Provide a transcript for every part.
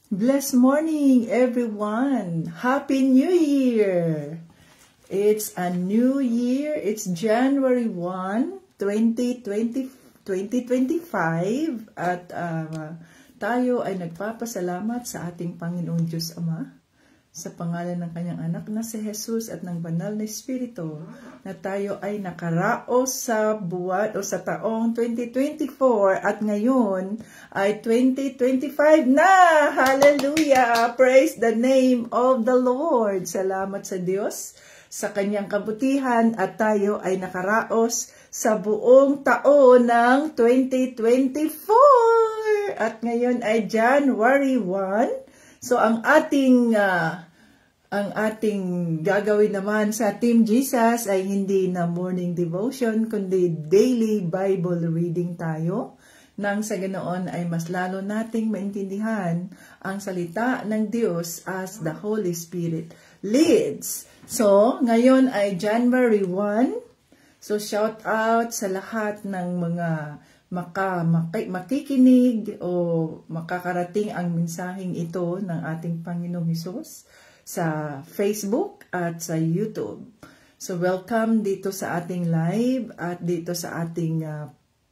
Blessed morning, everyone. Happy New Year. It's a new year. It's January 1, 2025 at tayo ay nagpapasalamat sa ating Panginoong Diyos Ama sa pangalan ng kanyang anak na si Jesus at ng banal na Espiritu na tayo ay nakaraos sa buwan o sa taong 2024 at ngayon ay 2025 na! Hallelujah! Praise the name of the Lord! Salamat sa Diyos sa kanyang kabutihan at tayo ay nakaraos sa buong taon ng 2024 at ngayon ay January 1. So ang ating gagawin naman sa Team Jesus ay hindi na morning devotion kundi daily Bible reading tayo nang sa ganoon ay mas lalo nating maintindihan ang salita ng Diyos as the Holy Spirit leads. So ngayon ay January 1. So shout out sa lahat ng mga makikinig o makakarating ang mensaheng ito ng ating Panginoong Hesus sa Facebook at sa YouTube. So welcome dito sa ating live at dito sa ating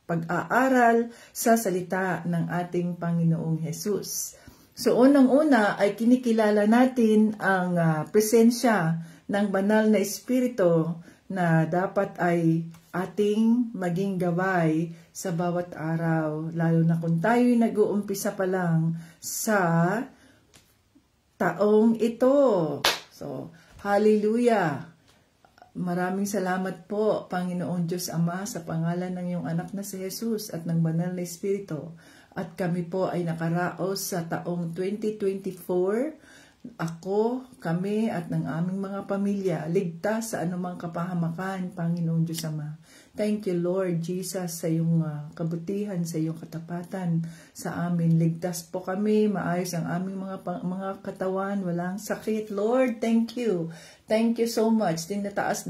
pag-aaral sa salita ng ating Panginoong Hesus. So unang-una ay kinikilala natin ang presensya ng banal na Espiritu na dapat ay ating maging gabay sa bawat araw, lalo na kung tayo'y nag-uumpisa pa lang sa taong ito. So, hallelujah! Maraming salamat po, Panginoon Diyos Ama, sa pangalan ng iyong anak na si Jesus at ng banal na Espiritu. At kami po ay nakaraos sa taong 2024. Ako, kami at ng aming mga pamilya, ligtas sa anumang kapahamakan, Panginoon Diyos Ama. Thank you, Lord Jesus, sa iyong kabutihan, sa iyong katapatan sa amin. Ligtas po kami, maayos ang aming mga katawan, walang sakit. Lord, thank you. Thank you so much. Tinataas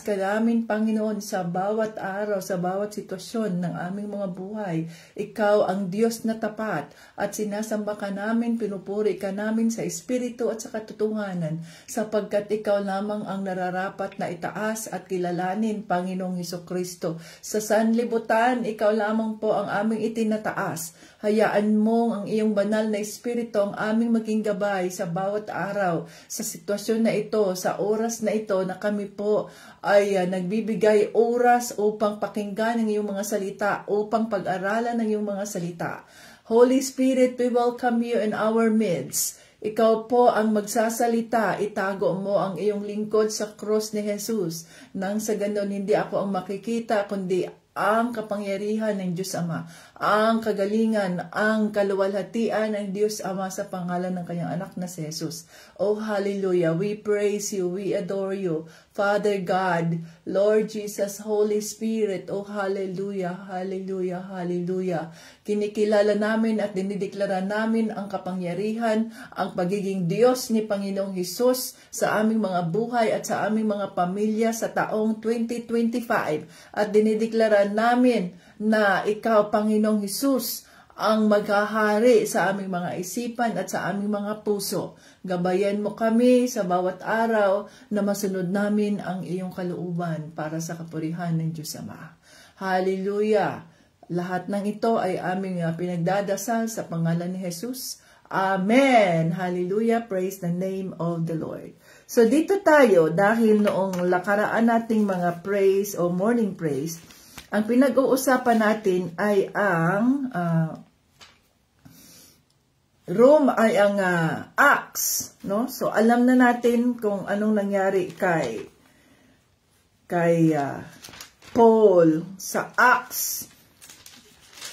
ka namin, Panginoon, sa bawat araw, sa bawat sitwasyon ng aming mga buhay. Ikaw ang Diyos na tapat at sinasamba ka namin, pinupuri ka namin sa Espiritu at sa katotohanan sapagkat ikaw lamang ang nararapat na itaas at kilalanin, Panginoong Hesukristo. Sa sanlibutan, ikaw lamang po ang aming itinataas. Hayaan mo ang iyong banal na Espiritu ang aming maging gabay sa bawat araw, sa sitwasyon na ito, sa oras na ito na kami po ay nagbibigay oras upang pakinggan ang iyong mga salita, upang pag-aralan ang iyong mga salita. Holy Spirit, we welcome you in our midst. Ikaw po ang magsasalita, itago mo ang iyong lingkod sa krus ni Jesus. Nang sa ganon, hindi ako ang makikita, kundi ang kapangyarihan ng Diyos Ama, ang kagalingan, ang kaluwalhatian ng Diyos Ama sa pangalan ng kanyang anak na si Jesus. Oh, hallelujah! We praise you, we adore you, Father God, Lord Jesus, Holy Spirit. Oh, hallelujah, hallelujah, hallelujah. Kinikilala namin at dinideklara namin ang kapangyarihan, ang pagiging Diyos ni Panginoong Hesus sa aming mga buhay at sa aming mga pamilya sa taong 2025. At dinideklara namin na ikaw, Panginoong Hesus, ang maghahari sa aming mga isipan at sa aming mga puso. Gabayan mo kami sa bawat araw na masunod namin ang iyong kalooban para sa kapurihan ng Diyos Ama. Hallelujah! Lahat ng ito ay aming pinagdadasal sa pangalan ni Jesus. Amen! Hallelujah! Praise the name of the Lord. So dito tayo, dahil noong lakaraan nating mga praise o morning praise, ang pinag-uusapan natin ay ang Acts, no? So alam na natin kung anong nangyari kay Paul sa Acts.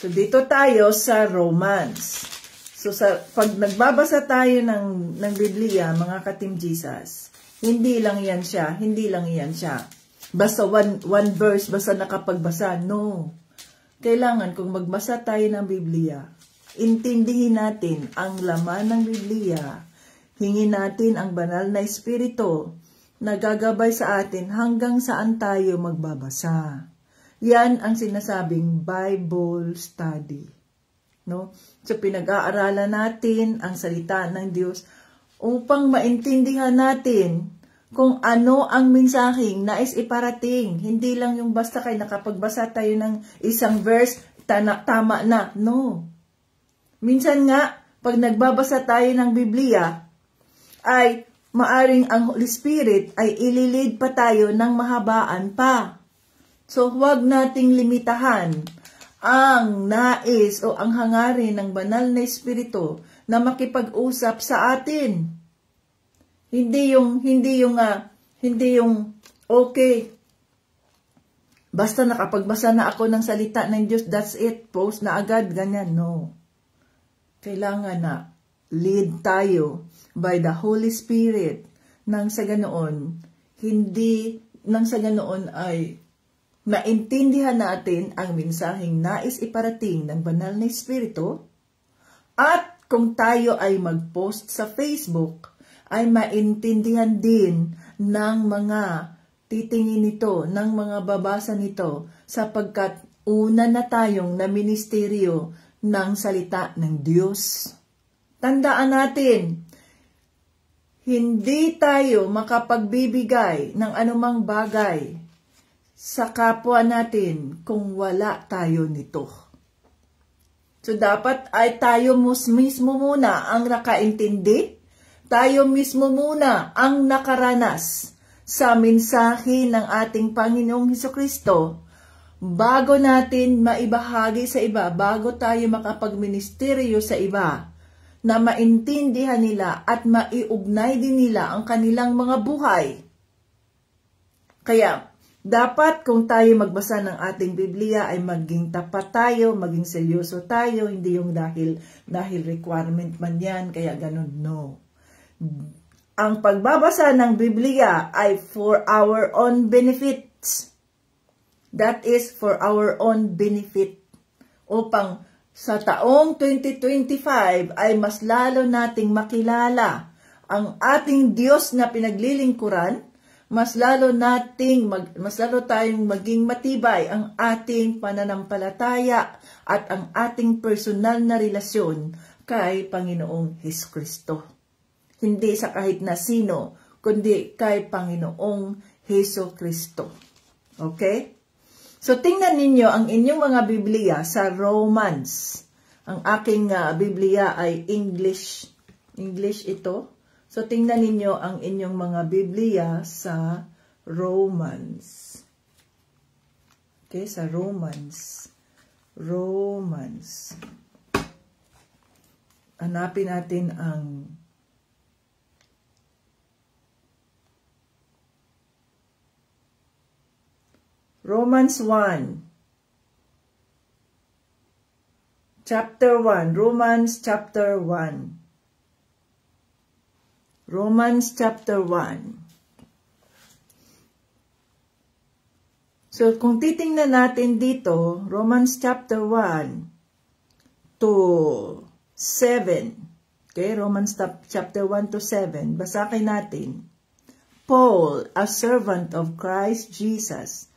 So dito tayo sa Romans. So pag nagbabasa tayo ng Biblia, mga ka-Team Jesus, hindi lang yan siya. Basta one verse, basta nakapagbasa. No. Kailangan kung magbasa tayo ng Biblia, intindihin natin ang laman ng Biblia. Hingin natin ang banal na Espiritu na gagabay sa atin hanggang saan tayo magbabasa. Yan ang sinasabing Bible study. No? So pinag-aaralan natin ang salita ng Diyos upang maintindihan natin kung ano ang mensaheng nais iparating. Hindi lang yung basta kay nakapagbasa tayo ng isang verse, tama na. No. Minsan nga, pag nagbabasa tayo ng Biblia, ay maaring ang Holy Spirit ay ililid pa tayo ng mahabaan pa. So, huwag nating limitahan ang nais o ang hangarin ng banal na Espiritu na makipag-usap sa atin. Hindi yung okay. Basta nakapagbasa na ako ng salita ng Diyos, that's it, post na agad, ganyan. No. Kailangan na lead tayo by the Holy Spirit nang sa ganoon ay maintindihan natin ang mensaheng nais iparating ng banal na Espiritu. At kung tayo ay mag-post sa Facebook, ay maintindihan din ng mga titingin nito, ng mga babasa nito, sapagkat una na tayong na ministeryo ng salita ng Diyos. Tandaan natin, hindi tayo makapagbibigay ng anumang bagay sa kapwa natin kung wala tayo nito. So dapat ay tayo mismo muna ang nakaintindi, tayo mismo muna ang nakaranas sa mensahe ng ating Panginoong Hesukristo bago natin maibahagi sa iba, bago tayo makapagministeryo sa iba, na maintindihan nila at maiugnay din nila ang kanilang mga buhay. Kaya, dapat kung tayo magbasa ng ating Biblia ay maging tapat tayo, maging seryoso tayo, hindi yung dahil requirement man yan, kaya ganun, no. Ang pagbabasa ng Biblia ay for our own benefits. That is for our own benefit. Upang sa taong 2025 ay mas lalo nating makilala ang ating Diyos na pinaglilingkuran, mas lalo tayong maging matibay ang ating pananampalataya at ang ating personal na relasyon kay Panginoong Hesukristo. Hindi sa kahit na sino, kundi kay Panginoong Hesukristo. Okay? So tingnan ninyo ang inyong mga Biblia sa Romans. Ang aking Biblia ay English. English ito. So, tingnan ninyo ang inyong mga Biblia sa Romans. Okay, sa Romans. Romans. Hanapin natin ang Romans 1. Chapter 1. Romans chapter 1. Romans chapter 1. So, kung titingnan natin dito, Romans chapter 1 to 7. Okay, Romans chapter 1 to 7. Basahin natin. Paul, a servant of Christ Jesus,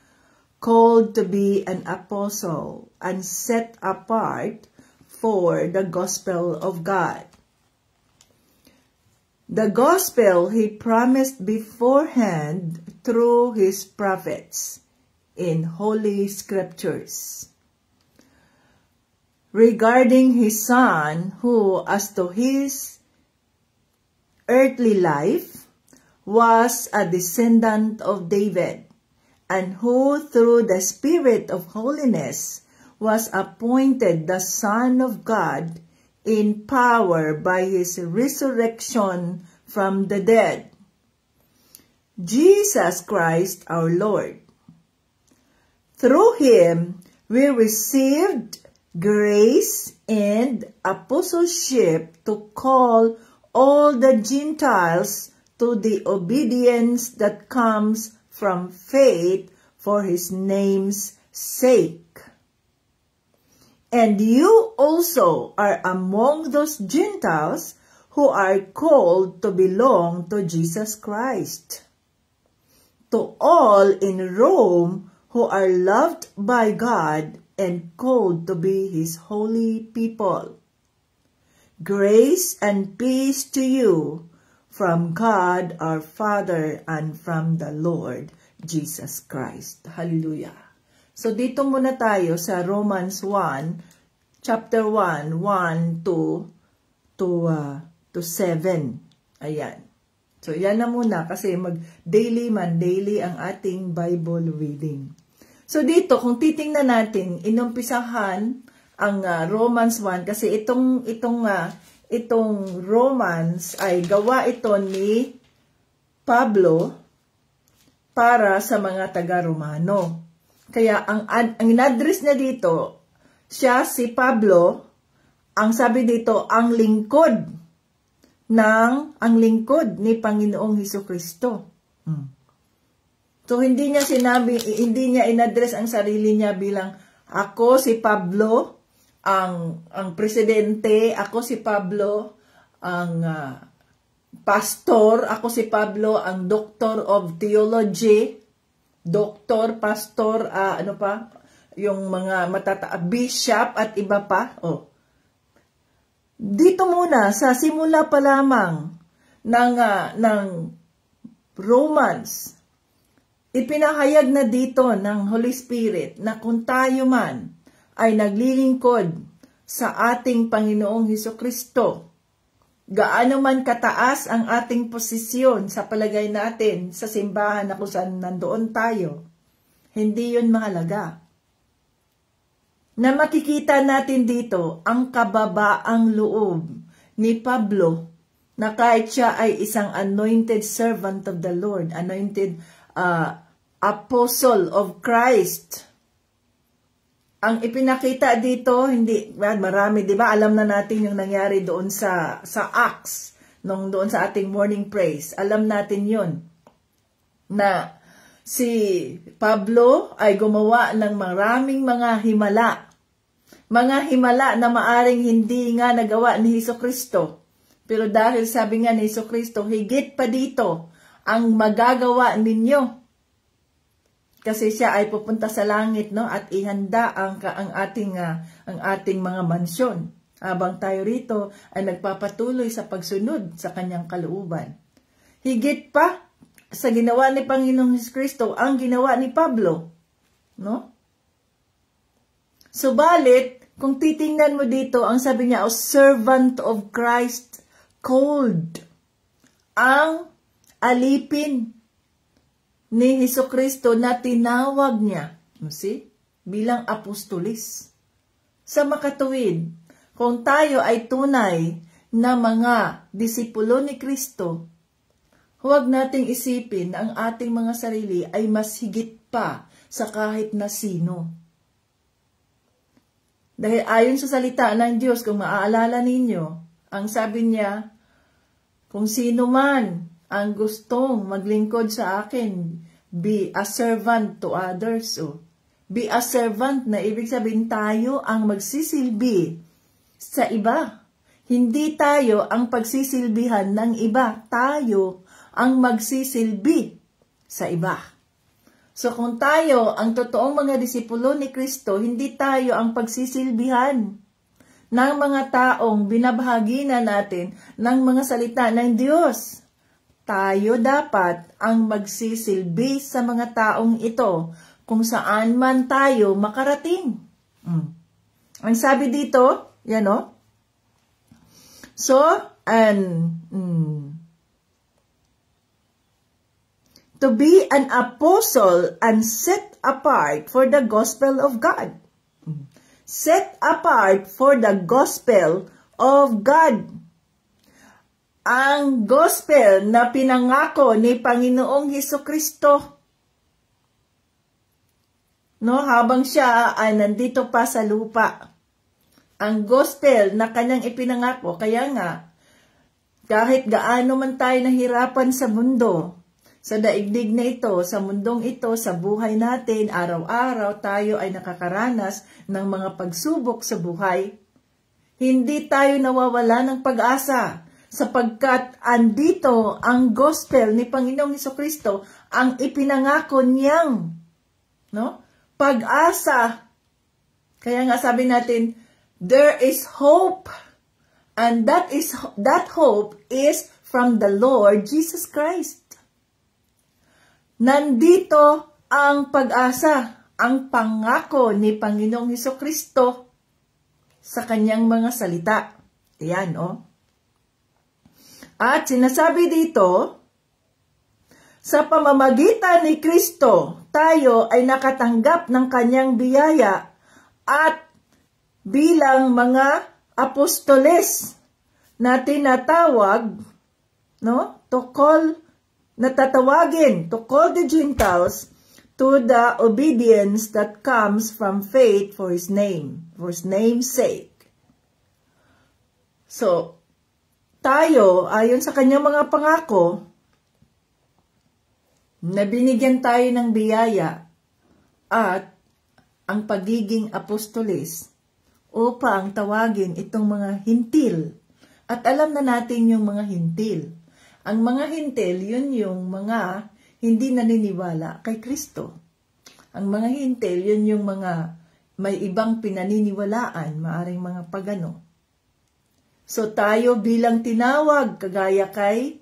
called to be an apostle and set apart for the gospel of God. The gospel he promised beforehand through his prophets in holy scriptures, regarding his Son, who as to his earthly life was a descendant of David, and who through the Spirit of holiness was appointed the Son of God in power by his resurrection from the dead, Jesus Christ our Lord. Through him we received grace and apostleship to call all the Gentiles to the obedience that comes from faith for his name's sake. And you also are among those Gentiles who are called to belong to Jesus Christ. To all in Rome who are loved by God and called to be His holy people. Grace and peace to you from God our Father and from the Lord Jesus Christ. Hallelujah. So dito muna tayo sa Romans 1, chapter 1, 1 to 7. Ayan. So yan na muna kasi daily ang ating Bible reading. So dito, kung titingnan natin, inumpisahan ang Romans 1 kasi itong Romans ay gawa ito ni Pablo para sa mga taga-Romano. Kaya ang in-address na dito, siya si Pablo, ang sabi dito, ang lingkod ni Panginoong Hesukristo. So hindi niya in-address ang sarili niya bilang ako si Pablo, ang presidente, ako si Pablo, ang pastor, ako si Pablo, ang doctor of theology, pastor, yung mga bishop at iba pa. Dito muna, sa simula pa lamang ng Romans, ipinahayag na dito ng Holy Spirit na kung tayo man ay naglilingkod sa ating Panginoong Hesukristo, gaano man kataas ang ating posisyon sa palagay natin sa simbahan na kung saan nandoon tayo, hindi yun mahalaga. Na makikita natin dito ang kababaang loob ni Pablo na kahit siya ay isang anointed servant of the Lord, anointed apostle of Christ. Ang ipinakita dito, hindi marami, 'di ba? Alam na natin yung nangyari doon sa Acts, doon sa ating morning praise. Alam natin 'yon. Na si Pablo ay gumawa ng maraming mga himala. Mga himala na maaring hindi nga nagawa ni Hesukristo. Pero dahil sabi nga ni Hesukristo, higit pa dito ang magagawa ninyo. Kasi siya ay pupunta sa langit, no, at ihanda ang ating mga mansyon. Habang tayo rito ay nagpapatuloy sa pagsunod sa kanyang kalooban. Higit pa sa ginawa ni Panginoong Hesukristo ang ginawa ni Pablo, no? Subalit, kung titingnan mo dito, ang sabi niya, servant of Christ, called, ang alipin ni Hesukristo na tinawag niya, bilang apostolis. Sa makatuwid, kung tayo ay tunay na mga disipulo ni Kristo, huwag nating isipin na ang ating mga sarili ay mas higit pa sa kahit na sino. Dahil ayon sa salita ng Diyos, kung maaalala ninyo, ang sabi niya, kung sino man ang gustong maglingkod sa akin, be a servant to others. Be a servant na ibig sabihin tayo ang magsisilbi sa iba. Hindi tayo ang pagsisilbihan ng iba. Tayo ang magsisilbi sa iba. So kung tayo ang totoong mga disipulo ni Kristo, hindi tayo ang pagsisilbihan ng mga taong binabahagi na natin ng mga salita ng Diyos. Tayo dapat ang magsisilbi sa mga taong ito kung saan man tayo makarating. Ang sabi dito, yan o. So, to be an apostle and set apart for the gospel of God. Set apart for the gospel of God. Ang gospel na pinangako ni Panginoong Hesukristo, no, habang siya ay nandito pa sa lupa. Ang gospel na kanyang ipinangako, kaya nga, kahit gaano man tayo nahirapan sa mundo, sa daigdig na ito, sa mundong ito, sa buhay natin, araw-araw tayo ay nakakaranas ng mga pagsubok sa buhay, hindi tayo nawawala ng pag-asa. Sapagkat andito ang gospel ni Panginoong Hesukristo, ang ipinangako niyang, no, pag-asa Kaya nga sabi natin, there is hope. And that hope is from the Lord Jesus Christ. Nandito ang pag-asa, ang pangako ni Panginoong Hesukristo sa kanyang mga salita. Ayan, At sinasabi dito, sa pamamagitan ni Kristo, tayo ay nakatanggap ng kanyang biyaya at bilang mga apostoles na tinatawag, to call the Gentiles to the obedience that comes from faith for His name's sake. So, tayo, ayon sa kanyang mga pangako, na binigyan tayo ng biyaya at ang pagiging apostoles upang tawagin itong mga hintil. At alam na natin yung mga hintil. Ang mga hintil, yun yung mga hindi naniniwala kay Kristo. Ang mga hintil, yun yung mga may ibang pinaniniwalaan, maaring mga pagano. So tayo bilang tinawag, kagaya kay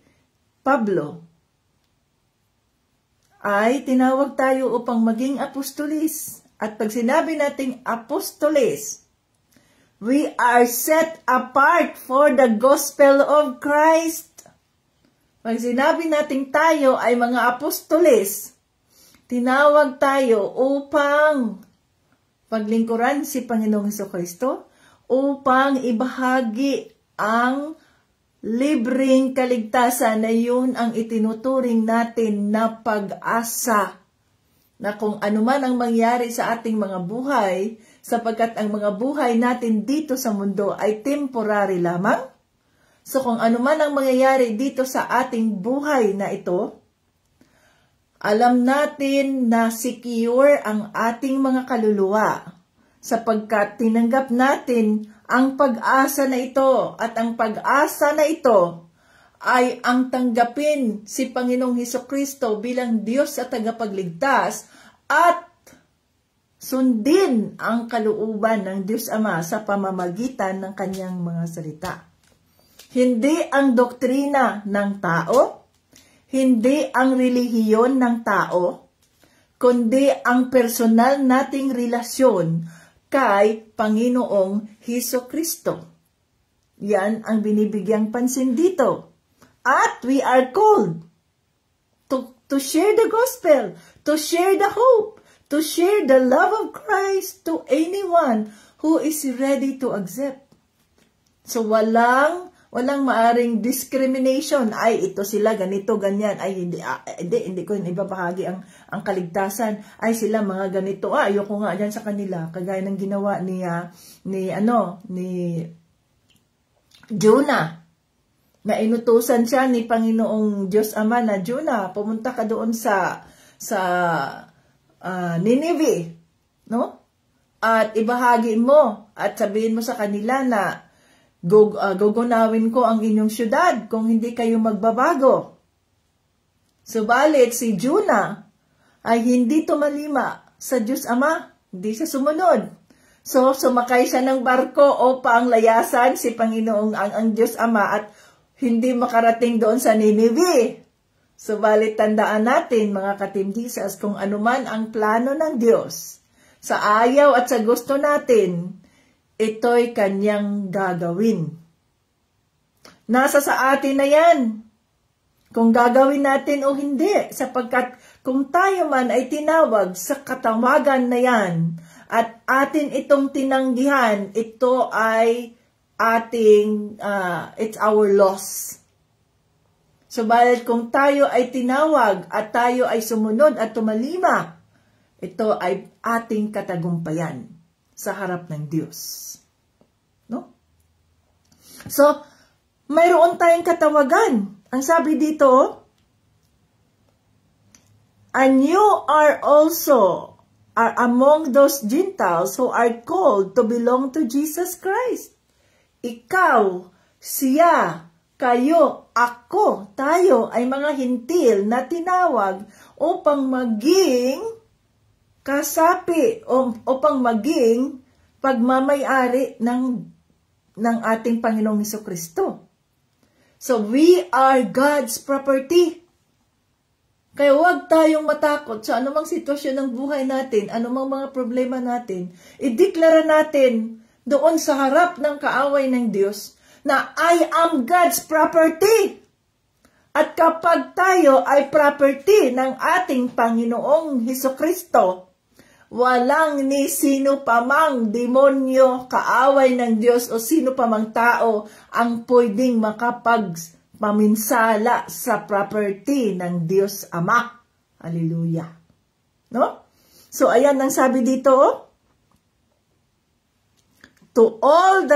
Pablo, ay tinawag tayo upang maging apostolis. At pag sinabi nating apostolis, we are set apart for the gospel of Christ. Pag sinabi nating tayo ay mga apostolis, tinawag tayo upang paglingkuran si Panginoong Hesukristo, upang ibahagi ang libreng kaligtasan na yun ang itinuturing natin na pag-asa. Na kung anuman ang mangyari sa ating mga buhay, sapagkat ang mga buhay natin dito sa mundo ay temporary lamang. So kung anuman ang mangyayari dito sa ating buhay na ito, alam natin na secure ang ating mga kaluluwa sapagkat tinanggap natin ang pag-asa na ito, at ang pag-asa na ito ay ang tanggapin si Panginoong Hesukristo bilang Diyos at tagapagligtas at sundin ang kalooban ng Diyos Ama sa pamamagitan ng kanyang mga salita. Hindi ang doktrina ng tao, hindi ang relihiyon ng tao, kundi ang personal nating relasyon kay Panginoong Hesukristo. Yan ang binibigyang pansin dito. At we are called to share the gospel, to share the hope, to share the love of Christ to anyone who is ready to accept. So walang maaring discrimination. Ay, ito sila, ganito, ganyan. Ay, hindi ko ibabahagi ang kaligtasan. Ay, sila mga ganito. Ayoko nga dyan sa kanila. Kagaya ng ginawa ni Jonah. Na inutusan siya ni Panginoong Diyos Ama na, Jonah, pumunta ka doon sa Nineveh. No? At ibahagi mo at sabihin mo sa kanila na gugunawin ko ang inyong syudad kung hindi kayo magbabago. Subalit si Jonah ay hindi tumalima sa Diyos Ama, hindi siya sumunod. So sumakay siya ng barko upang layasan si Panginoong ang Diyos Ama at hindi makarating doon sa Nineveh. Subalit tandaan natin mga katimdisas, kung anuman ang plano ng Diyos sa ayaw at sa gusto natin, ito'y kanyang gagawin. Nasa sa atin na yan, kung gagawin natin o hindi, sapagkat kung tayo man ay tinawag sa katawagan na yan, at atin itong tinanggihan, ito ay it's our loss. Subalit kung tayo ay tinawag at tayo ay sumunod at tumalima, ito ay ating katagumpayan sa harap ng Diyos. No? So, mayroon tayong katawagan. Ang sabi dito, and you are among those Gentiles who are called to belong to Jesus Christ. Ikaw, siya, kayo, ako, tayo ay mga hintil na tinawag upang maging kasapi, upang maging pagmamayari ng ating Panginoong Hesukristo. So, we are God's property. Kaya huwag tayong matakot sa anumang sitwasyon ng buhay natin, anumang mga problema natin. Ideklara natin doon sa harap ng kaaway ng Diyos na I am God's property. At kapag tayo ay property ng ating Panginoong Hesukristo, walang ni sino pamang demonyo, kaaway ng Diyos o sino pamang tao ang pwedeng makapagpaminsala sa property ng Diyos Ama. Hallelujah. No? So ayan ang sabi dito, to all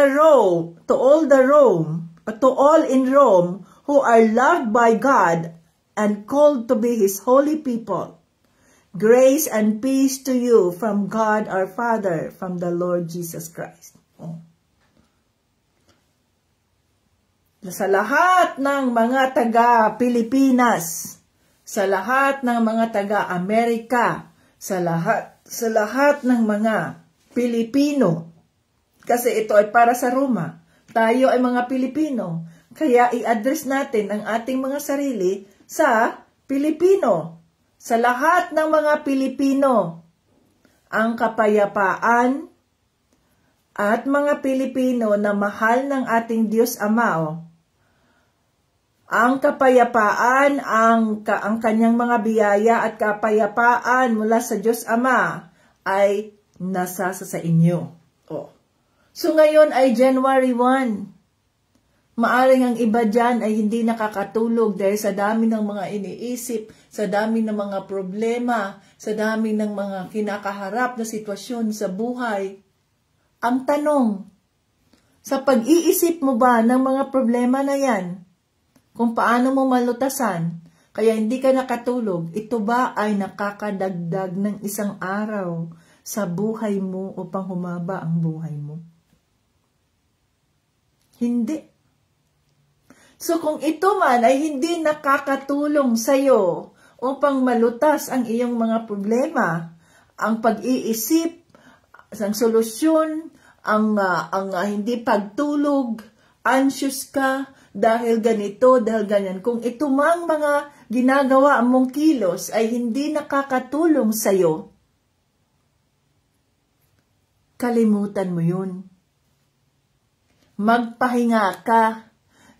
in Rome who are loved by God and called to be His holy people, grace and peace to you from God our Father, from the Lord Jesus Christ. Oh. Sa lahat ng mga taga-Pilipinas, sa lahat ng mga taga-Amerika, sa lahat ng mga Pilipino, kasi ito ay para sa Roma, tayo ay mga Pilipino, kaya i-address natin ang ating mga sarili sa Pilipino. Sa lahat ng mga Pilipino, ang kapayapaan at mga Pilipino na mahal ng ating Diyos Ama, ang kapayapaan, ang kanyang mga biyaya at kapayapaan mula sa Diyos Ama ay nasa sa inyo. Oh. So ngayon ay January 1. Maaring ang iba dyan ay hindi nakakatulog dahil sa dami ng mga iniisip, sa dami ng mga problema, sa dami ng mga kinakaharap na sitwasyon sa buhay. Ang tanong, sa pag-iisip mo ba ng mga problema na yan, kung paano mo malutasan, kaya hindi ka nakatulog, ito ba ay nakakadagdag ng isang araw sa buhay mo upang humaba ang buhay mo? Hindi. So kung ito man ay hindi nakakatulong sa iyo upang malutas ang iyong mga problema, ang pag-iisip, ang solusyon, ang hindi pagtulog, anxious ka dahil ganito, dahil ganyan. Kung ito mang mga ginagawa mong kilos ay hindi nakakatulong sa iyo, kalimutan mo yun. Magpahinga ka.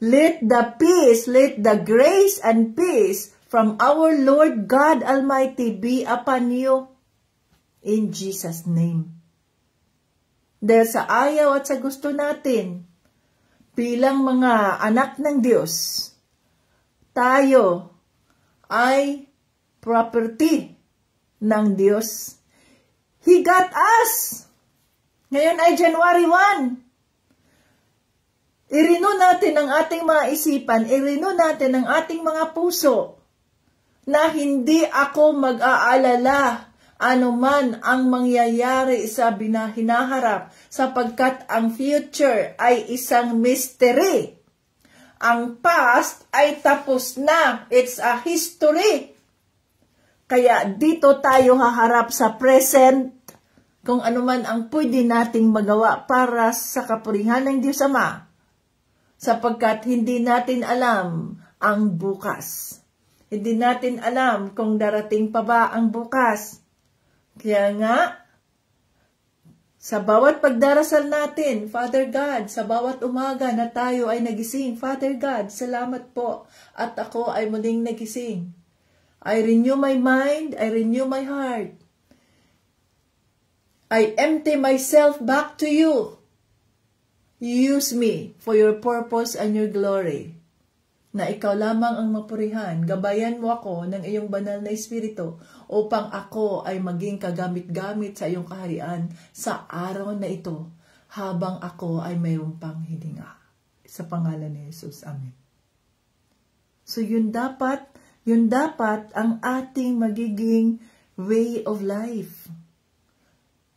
Let the peace, let the grace and peace from our Lord God Almighty be upon you in Jesus' name. Dahil sa ayaw at sa gusto natin, bilang mga anak ng Diyos, tayo ay property ng Diyos. He got us! Ngayon ay January 1. I-renew natin ang ating mga isipan, i-renew natin ang ating mga puso na hindi ako mag-aalala anuman ang mangyayari sa hinaharap sapagkat ang future ay isang mystery. Ang past ay tapos na. It's a history. Kaya dito tayo haharap sa present kung anuman ang pwede nating magawa para sa kapurihan ng Diyos Ama. Sapagkat hindi natin alam ang bukas. Hindi natin alam kung darating pa ba ang bukas. Kaya nga, sa bawat pagdarasal natin, Father God, sa bawat umaga na tayo ay nagising, Father God, salamat po at ako ay muling nagising. I renew my mind, I renew my heart. I empty myself back to you. Use me for your purpose and your glory. Na ikaw lamang ang mapurihan. Gabayan mo ako ng iyong banal na espiritu upang ako ay maging kagamit-gamit sa iyong kaharian sa araw na ito habang ako ay mayroong pang hininga. Sa pangalan ni Jesus. Amen. So yun dapat ang ating magiging way of life.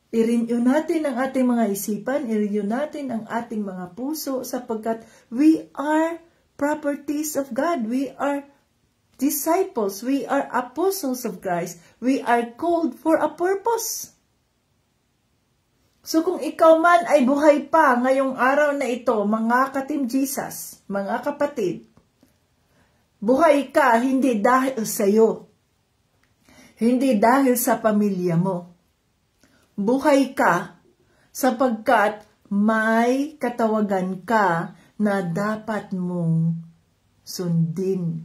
I-renew natin ang ating mga isipan, i-renew natin ang ating mga puso sapagkat we are properties of God. We are disciples. We are apostles of Christ. We are called for a purpose. So kung ikaw man ay buhay pa ngayong araw na ito, mga ka-Team Jesus, mga kapatid, buhay ka hindi dahil sa iyo, hindi dahil sa pamilya mo. Buhay ka sapagkat may katawagan ka na dapat mong sundin.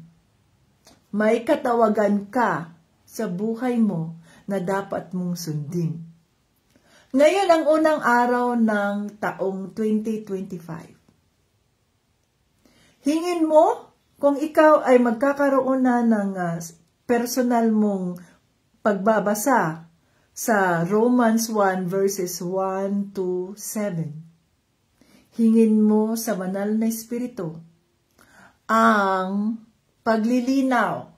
May katawagan ka sa buhay mo na dapat mong sundin. Ngayon ang unang araw ng taong 2025. Hingin mo kung ikaw ay magkakaroon na ng personal mong pagbabasa sa Romans 1 verses 1 to 7. Hingin mo sa banal na Espiritu ang paglilinaw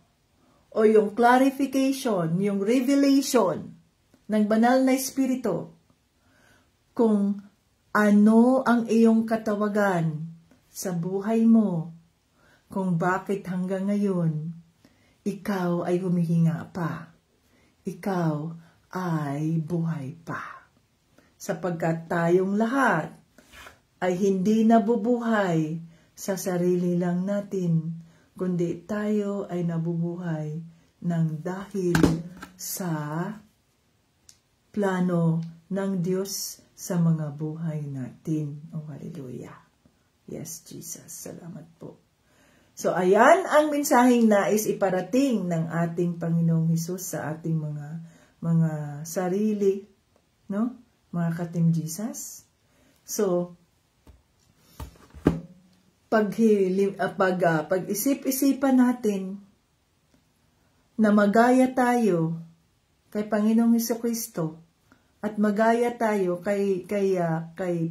o yung clarification, yung revelation ng banal na Espiritu kung ano ang iyong katawagan sa buhay mo, kung bakit hanggang ngayon ikaw ay humihinga pa, ikaw ay buhay pa. Sapagkat tayong lahat ay hindi nabubuhay sa sarili lang natin, kundi tayo ay nabubuhay ng dahil sa plano ng Diyos sa mga buhay natin. Oh, hallelujah. Yes, Jesus. Salamat po. So, ayan ang mensaheng nais iparating ng ating Panginoong Hesus sa ating mga sarili, no? Mga ka-Team Jesus. So, pag-isip-isipan natin na magaya tayo kay Panginoong Hesukristo at magaya tayo kay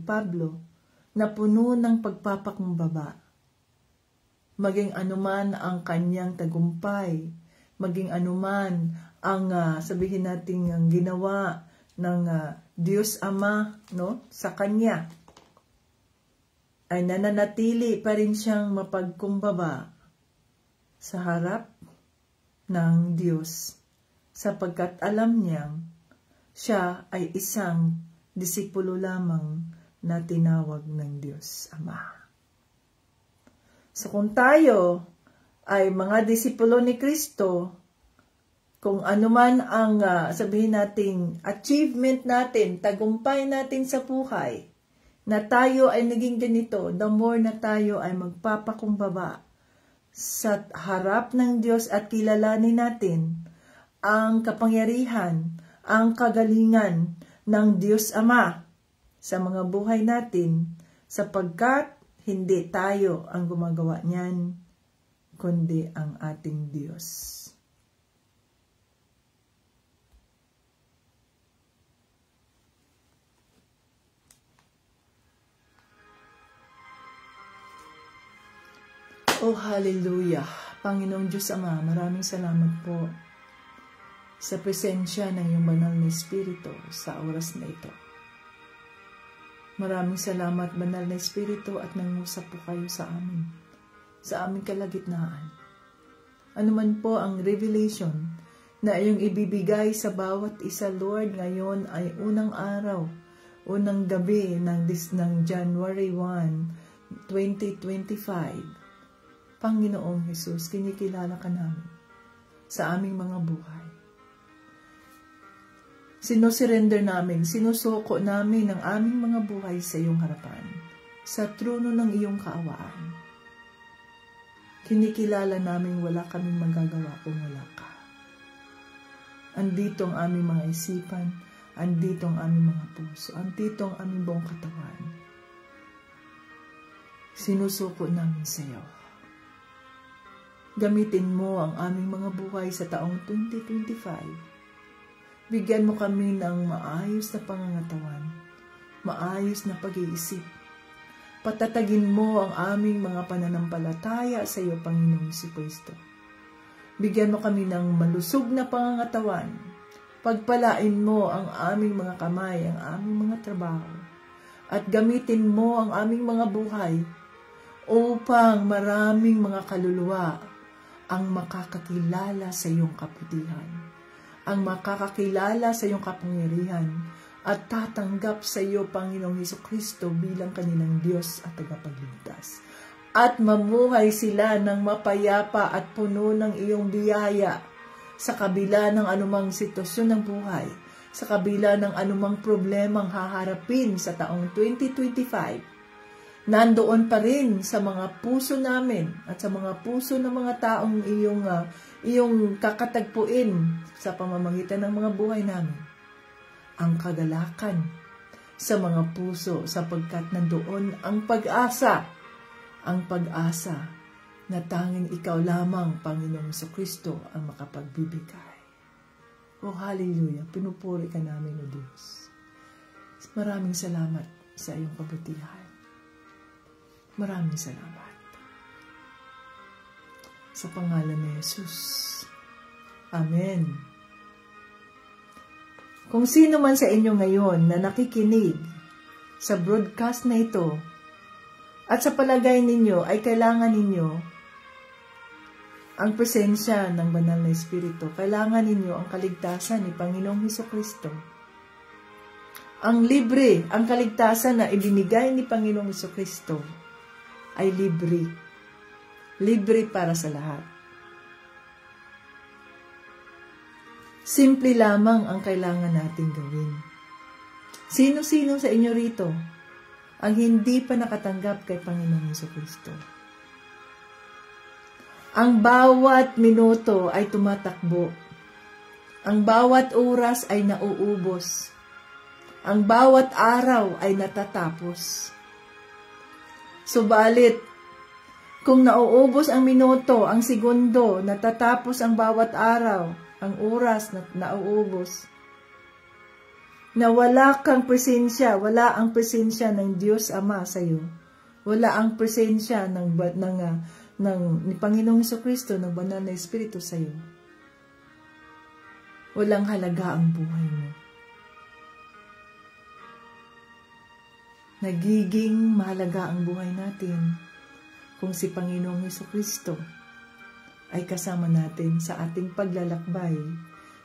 Pablo na puno ng pagpapakumbaba. Maging anuman ang kanyang tagumpay, maging anuman ang sabihin natin ang ginawa ng Diyos Ama, no, sa kanya, ay nananatili pa rin siyang mapagkumbaba sa harap ng Diyos, sapagkat alam niyang siya ay isang disipulo lamang na tinawag ng Diyos Ama. So kung tayo ay mga disipulo ni Kristo, kung anuman ang sabihin nating achievement natin, tagumpay natin sa buhay, na tayo ay naging ganito, the more na tayo ay magpapakumbaba sa harap ng Diyos at kilalanin natin ang kapangyarihan, ang kagalingan ng Diyos Ama sa mga buhay natin, sapagkat hindi tayo ang gumagawa niyan, kundi ang ating Diyos. Oh, hallelujah! Panginoong Diyos Ama, maraming salamat po sa presensya ng iyong banal na Espiritu sa oras na ito. Maraming salamat, banal na Espiritu, at nangusap po kayo sa aming kalagitnaan. Ano man po ang revelation na iyong ibibigay sa bawat isa, Lord, ngayon ay unang araw, unang gabi ng January 1, 2025. Panginoong Hesus, kinikilala ka namin sa aming mga buhay. Sinusurrender namin, sinusuko namin ang aming mga buhay sa iyong harapan, sa trono ng iyong kaawaan. Kinikilala namin wala kaming magagawa kung wala ka. Andito ang aming mga isipan, andito ang aming mga puso, andito ang aming buong katawan. Sinusuko namin sa iyo. Gamitin mo ang aming mga buhay sa taong 2025. Bigyan mo kami ng maayos na pangangatawan, maayos na pag-iisip. Patatagin mo ang aming mga pananampalataya sa iyo, Panginoong Jesucristo. Bigyan mo kami ng malusog na pangangatawan. Pagpalain mo ang aming mga kamay, ang aming mga trabaho. At gamitin mo ang aming mga buhay upang maraming mga kaluluwa ang makakakilala sa iyong kaputihan, ang makakakilala sa iyong kapangyarihan, at tatanggap sa iyo, Panginoong Hesukristo, bilang kanilang Diyos at tagapagligtas. At mamuhay sila ng mapayapa at puno ng iyong biyaya sa kabila ng anumang sitwasyon ng buhay, sa kabila ng anumang problemang haharapin sa taong 2025. Nandoon pa rin sa mga puso namin at sa mga puso ng mga taong iyong kakatagpuin sa pamamagitan ng mga buhay namin ang kagalakan sa mga puso, sapagkat nandoon ang pag-asa na tanging ikaw lamang, Panginoong Jesucristo, ang makapagbibigay. O hallelujah, pinupuri ka namin, O Diyos. Maraming salamat sa iyong kabutihan. Maraming salamat. Sa pangalan ni Jesus. Amen. Kung sino man sa inyo ngayon na nakikinig sa broadcast na ito at sa palagay ninyo ay kailangan ninyo ang presensya ng Banal na Espiritu, kailangan ninyo ang kaligtasan ni Panginoong Hesukristo. Ang libre, ang kaligtasan na ibinigay ni Panginoong Hesukristo ay libre. Libre para sa lahat. Simple lamang ang kailangan nating gawin. Sino-sino sa inyo rito ang hindi pa nakatanggap kay Panginoong Hesukristo? Ang bawat minuto ay tumatakbo. Ang bawat oras ay nauubos. Ang bawat araw ay natatapos. Subalit, kung nauubos ang minuto, ang segundo, natatapos ang bawat araw, ang oras na nauubos, na wala kang presensya, wala ang presensya ng Diyos Ama sa iyo, wala ang presensya ni Panginoong Hesukristo, ng Banal na Espiritu sa iyo, walang halaga ang buhay mo. Nagiging mahalaga ang buhay natin kung si Panginoong Hesukristo ay kasama natin sa ating paglalakbay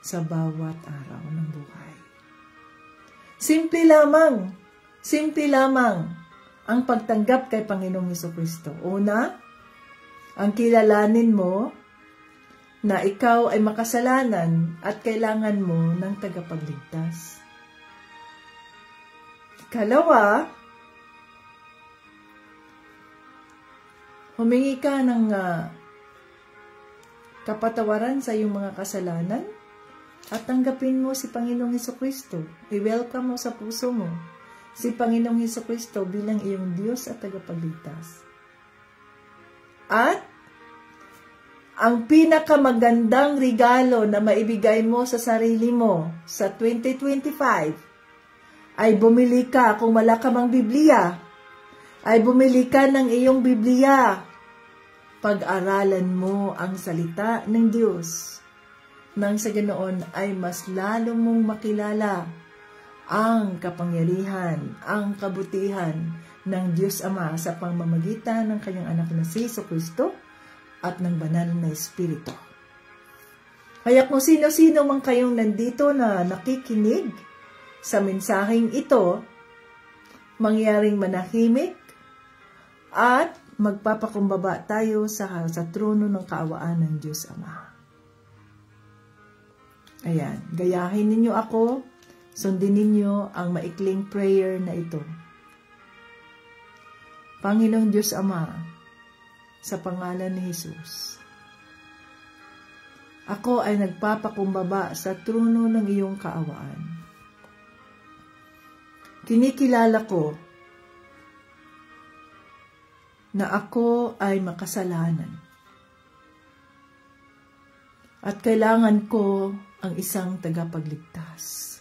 sa bawat araw ng buhay. Simple lamang ang pagtanggap kay Panginoong Hesukristo. Una, ang kilalanin mo na ikaw ay makasalanan at kailangan mo ng tagapagligtas. Ikalawa, humingi ka ng kapatawaran sa iyong mga kasalanan at tanggapin mo si Panginoong Hesukristo. I-welcome mo sa puso mo si Panginoong Hesukristo bilang iyong Diyos at tagapagligtas. At ang pinakamagandang regalo na maibigay mo sa sarili mo sa 2025 ay bumili ka, kung wala ka mang Biblia, ay bumili ka ng iyong Biblia. Pag-aralan mo ang salita ng Diyos. Nang sa ganoon ay mas lalo mong makilala ang kapangyarihan, ang kabutihan ng Diyos Ama sa pamamagitan ng kanyang anak na si Jesucristo at ng Banal na Espiritu. Kaya kung sino-sino man kayong nandito na nakikinig sa mensaheng ito, mangyaring manahimik at magpapakumbaba tayo sa trono ng kaawaan ng Diyos Ama. Ayan, gayahin ninyo ako, sundin ninyo ang maikling prayer na ito. Panginoong Diyos Ama, sa pangalan ni Jesus, ako ay nagpapakumbaba sa trono ng iyong kaawaan. Kinikilala ko na ako ay makasalanan at kailangan ko ang isang tagapagligtas.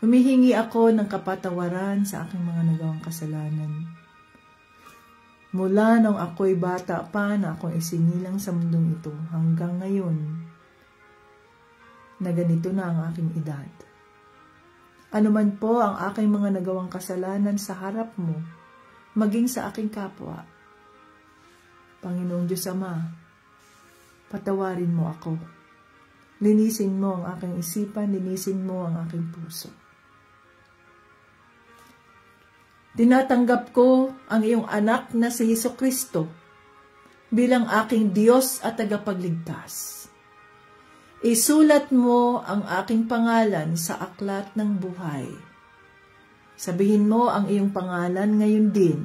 Humihingi ako ng kapatawaran sa aking mga nagawang kasalanan. Mula nung ako'y bata pa na akong isinilang sa mundong ito hanggang ngayon na ganito na ang aking edad. Ano man po ang aking mga nagawang kasalanan sa harap mo, maging sa aking kapwa. Panginoong Diyos Ama, patawarin mo ako Linisin mo ang aking isipan, linisin mo ang aking puso. Tinatanggap ko ang iyong anak na si Jesucristo bilang aking Diyos at tagapagligtas. Isulat mo ang aking pangalan sa aklat ng buhay. Sabihin mo ang iyong pangalan ngayon din.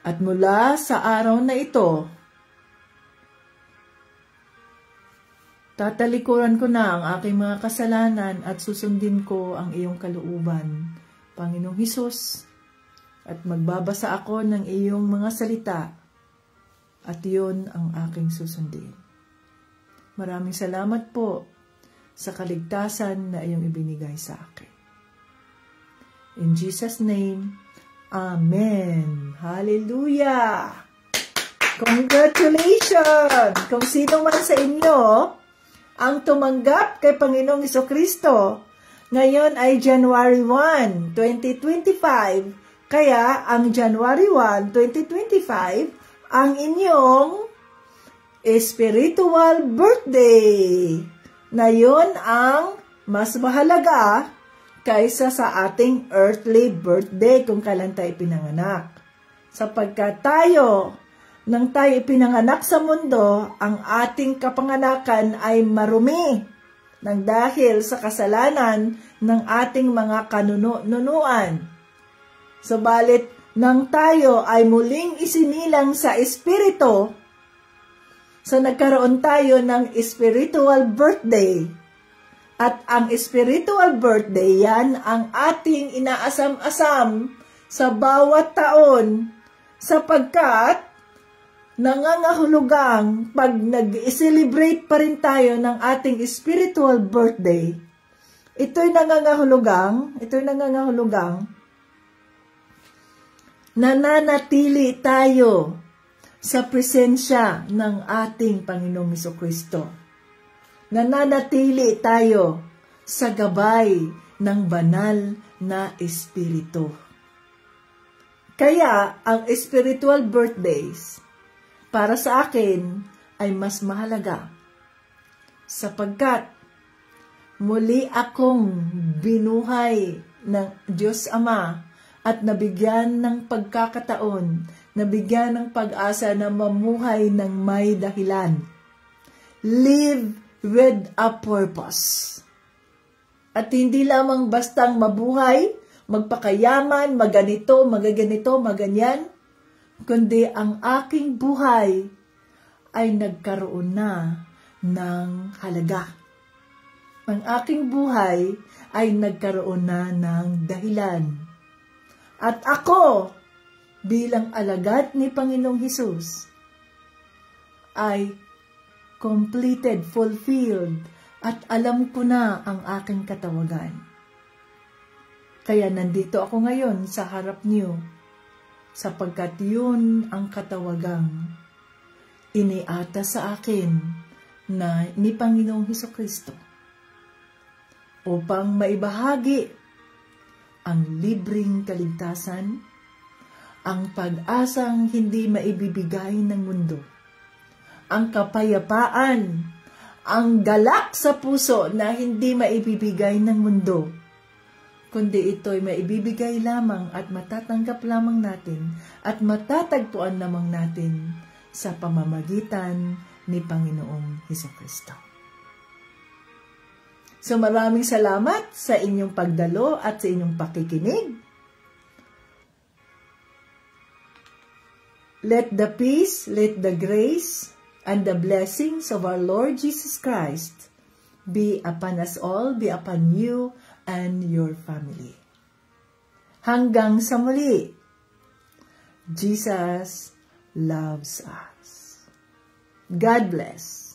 At mula sa araw na ito, tatalikuran ko na ang aking mga kasalanan at susundin ko ang iyong kalooban, Panginoong Hesus, at magbabasa ako ng iyong mga salita at yun ang aking susundin. Maraming salamat po sa kaligtasan na iyong ibinigay sa akin. In Jesus' name, Amen. Hallelujah! Congratulations! Kung sino man sa inyo ang tumanggap kay Panginoong Jesucristo, ngayon ay January 1, 2025. Kaya ang January 1, 2025, ang inyong spiritual birthday. Na yun ang mas mahalaga kaysa sa ating earthly birthday kung kailan tayo pinanganak. Sapagkat nang tayo ipinanganak sa mundo, ang ating kapanganakan ay marumi nang dahil sa kasalanan ng ating mga kanunuan. Subalit, nang tayo ay muling isinilang sa Espiritu, so nagkaroon tayo ng spiritual birthday. At ang spiritual birthday, yan ang ating inaasam-asam sa bawat taon sapagkat nangangahulugang pag nag-celebrate pa rin tayo ng ating spiritual birthday, ito'y nangangahulugang nananatili tayo sa presensya ng ating Panginoong Jesucristo. Nananatili tayo sa gabay ng banal na Espiritu. Kaya ang spiritual birthdays para sa akin ay mas mahalaga sapagkat muli akong binuhay ng Diyos Ama at nabigyan ng pagkakataon, nabigyan ng pag-asa na mamuhay ng may dahilan. Live with a purpose. At hindi lamang bastang mabuhay, magpakayaman, maganito, maganyan, kundi ang aking buhay ay nagkaroon na ng halaga. Ang aking buhay ay nagkaroon na ng dahilan. At ako, bilang alagad ni Panginoong Hesus, ay completed, fulfilled, at alam ko na ang aking katawagan. Kaya nandito ako ngayon sa harap niyo, sapagkat yun ang katawagang iniata sa akin na ni Panginoong Hesukristo upang maibahagi ang libreng kaligtasan, ang pag-asang hindi maibibigay ng mundo, ang kapayapaan, ang galak sa puso na hindi maibibigay ng mundo, kundi ito'y maibibigay lamang at matatanggap lamang natin at matatagpuan lamang natin sa pamamagitan ni Panginoong Hesukristo. So maraming salamat sa inyong pagdalo at sa inyong pakikinig. Let the peace, let the grace, and the blessings of our Lord Jesus Christ be upon us all, be upon you and your family. Hanggang sa muli, Jesus loves us. God bless.